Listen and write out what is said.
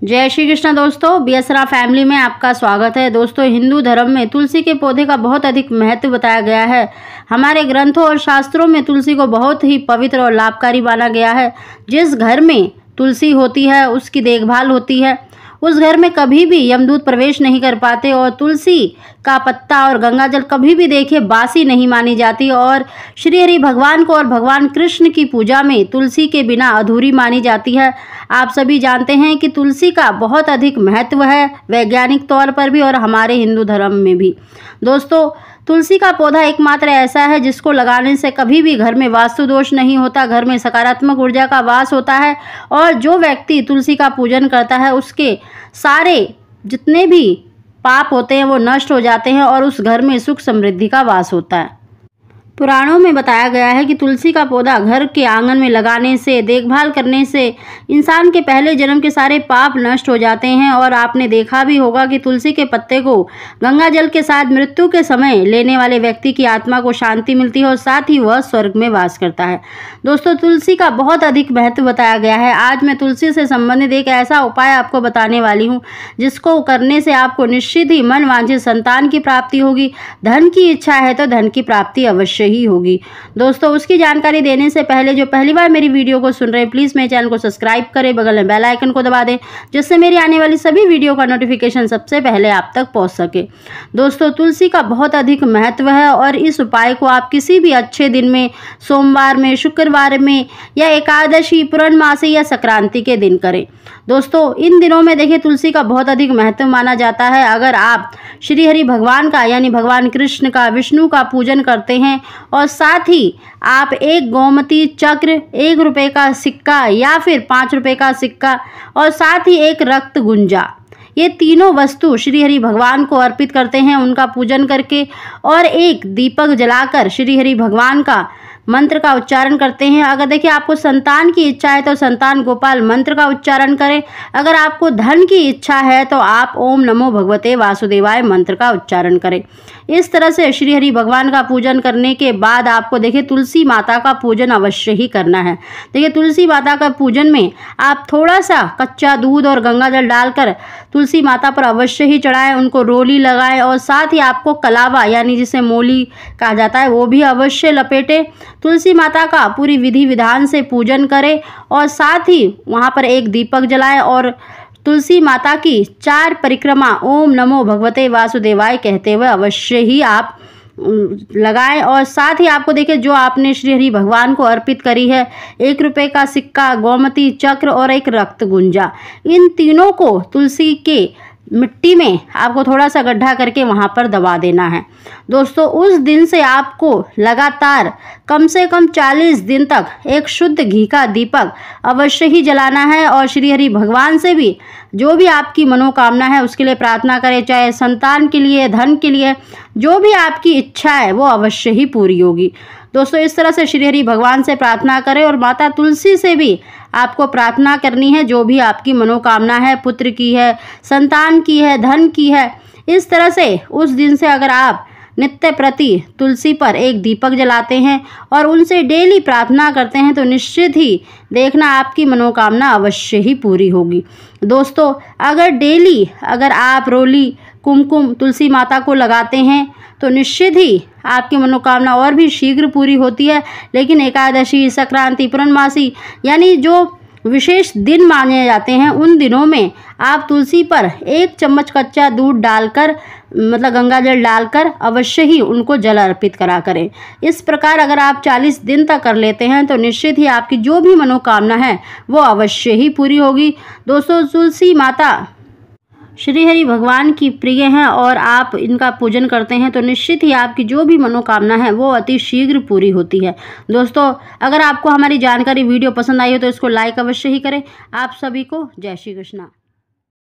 जय श्री कृष्ण दोस्तों, बीएसरा फैमिली में आपका स्वागत है। दोस्तों, हिंदू धर्म में तुलसी के पौधे का बहुत अधिक महत्व बताया गया है। हमारे ग्रंथों और शास्त्रों में तुलसी को बहुत ही पवित्र और लाभकारी माना गया है। जिस घर में तुलसी होती है उसकी देखभाल होती है, उस घर में कभी भी यमदूत प्रवेश नहीं कर पाते और तुलसी का पत्ता और गंगाजल कभी भी देखिए बासी नहीं मानी जाती। और श्री हरि भगवान को और भगवान कृष्ण की पूजा में तुलसी के बिना अधूरी मानी जाती है। आप सभी जानते हैं कि तुलसी का बहुत अधिक महत्व है, वैज्ञानिक तौर पर भी और हमारे हिंदू धर्म में भी। दोस्तों, तुलसी का पौधा एकमात्र ऐसा है जिसको लगाने से कभी भी घर में वास्तु दोष नहीं होता, घर में सकारात्मक ऊर्जा का वास होता है और जो व्यक्ति तुलसी का पूजन करता है उसके सारे जितने भी पाप होते हैं वो नष्ट हो जाते हैं और उस घर में सुख समृद्धि का वास होता है। पुराणों में बताया गया है कि तुलसी का पौधा घर के आंगन में लगाने से, देखभाल करने से इंसान के पहले जन्म के सारे पाप नष्ट हो जाते हैं। और आपने देखा भी होगा कि तुलसी के पत्ते को गंगा जल के साथ मृत्यु के समय लेने वाले व्यक्ति की आत्मा को शांति मिलती है और साथ ही वह स्वर्ग में वास करता है। दोस्तों, तुलसी का बहुत अधिक महत्व बताया गया है। आज मैं तुलसी से संबंधित एक ऐसा उपाय आपको बताने वाली हूँ जिसको करने से आपको निश्चित ही मन वांछित संतान की प्राप्ति होगी। धन की इच्छा है तो धन की प्राप्ति अवश्य ही होगी। दोस्तों, उसकी जानकारी देने से पहले जो पहली बार मेरी वीडियो को सुन रहे हैं प्लीज मेरे चैनल को सब्सक्राइब करें, बगल में बेल आइकन को दबा दें जिससे मेरी आने वाली सभी वीडियो का नोटिफिकेशन सबसे पहले आप तक पहुंच सके। दोस्तों, तुलसी का बहुत अधिक महत्व है और इस उपाय को आप किसी भी अच्छे दिन में, सोमवार में, शुक्रवार में या एकादशी, पूर्णमासी या संक्रांति के दिन करें। दोस्तों, इन दिनों में देखिए तुलसी का बहुत अधिक महत्व माना जाता है। अगर आप श्री हरि भगवान का यानी भगवान कृष्ण का, विष्णु का पूजन करते हैं और साथ ही आप एक गोमती चक्र, 1 रुपये का सिक्का या फिर 5 रुपये का सिक्का और साथ ही एक रक्त गुंजा, ये तीनों वस्तु श्री हरि भगवान को अर्पित करते हैं उनका पूजन करके, और एक दीपक जलाकर श्री हरि भगवान का मंत्र का उच्चारण करते हैं। अगर देखिए आपको संतान की इच्छा है तो संतान गोपाल मंत्र का उच्चारण करें। अगर आपको धन की इच्छा है तो आप ओम नमो भगवते वासुदेवाय मंत्र का उच्चारण करें। इस तरह से श्री हरि भगवान का पूजन करने के बाद आपको देखिए तुलसी माता का पूजन अवश्य ही करना है। देखिए तुलसी माता का पूजन में आप थोड़ा सा कच्चा दूध और गंगाजल डालकर तुलसी माता पर अवश्य ही चढ़ाएं, उनको रोली लगाएं और साथ ही आपको कलावा यानी जिसे मोली कहा जाता है वो भी अवश्य लपेटें। तुलसी माता का पूरी विधि विधान से पूजन करें और साथ ही वहाँ पर एक दीपक जलाएं और तुलसी माता की 4 परिक्रमा ओम नमो भगवते वासुदेवाय कहते हुए अवश्य ही आप लगाएं। और साथ ही आपको देखिए जो आपने श्री हरि भगवान को अर्पित करी है 1 रुपये का सिक्का, गोमती चक्र और एक रक्त गुंजा, इन तीनों को तुलसी के मिट्टी में आपको थोड़ा सा गड्ढा करके वहाँ पर दबा देना है। दोस्तों, उस दिन से आपको लगातार कम से कम 40 दिन तक एक शुद्ध घी का दीपक अवश्य ही जलाना है और श्री हरि भगवान से भी जो भी आपकी मनोकामना है उसके लिए प्रार्थना करें, चाहे संतान के लिए, धन के लिए, जो भी आपकी इच्छा है वो अवश्य ही पूरी होगी। दोस्तों, इस तरह से श्री हरि भगवान से प्रार्थना करें और माता तुलसी से भी आपको प्रार्थना करनी है जो भी आपकी मनोकामना है, पुत्र की है, संतान की है, धन की है। इस तरह से उस दिन से अगर आप नित्य प्रति तुलसी पर एक दीपक जलाते हैं और उनसे डेली प्रार्थना करते हैं तो निश्चित ही देखना आपकी मनोकामना अवश्य ही पूरी होगी। दोस्तों, अगर आप रोली, कुमकुम तुलसी माता को लगाते हैं तो निश्चित ही आपकी मनोकामना और भी शीघ्र पूरी होती है। लेकिन एकादशी, संक्रांति, पूर्णमासी यानी जो विशेष दिन माने जाते हैं उन दिनों में आप तुलसी पर 1 चम्मच कच्चा दूध डालकर, मतलब गंगा जल डालकर अवश्य ही उनको जल अर्पित करा करें। इस प्रकार अगर आप 40 दिन तक कर लेते हैं तो निश्चित ही आपकी जो भी मनोकामना है वो अवश्य ही पूरी होगी। दोस्तों, तुलसी माता श्री हरि भगवान की प्रिय हैं और आप इनका पूजन करते हैं तो निश्चित ही आपकी जो भी मनोकामना है वो अति शीघ्र पूरी होती है। दोस्तों, अगर आपको हमारी जानकारी वीडियो पसंद आई हो तो इसको लाइक अवश्य ही करें। आप सभी को जय श्री कृष्ण।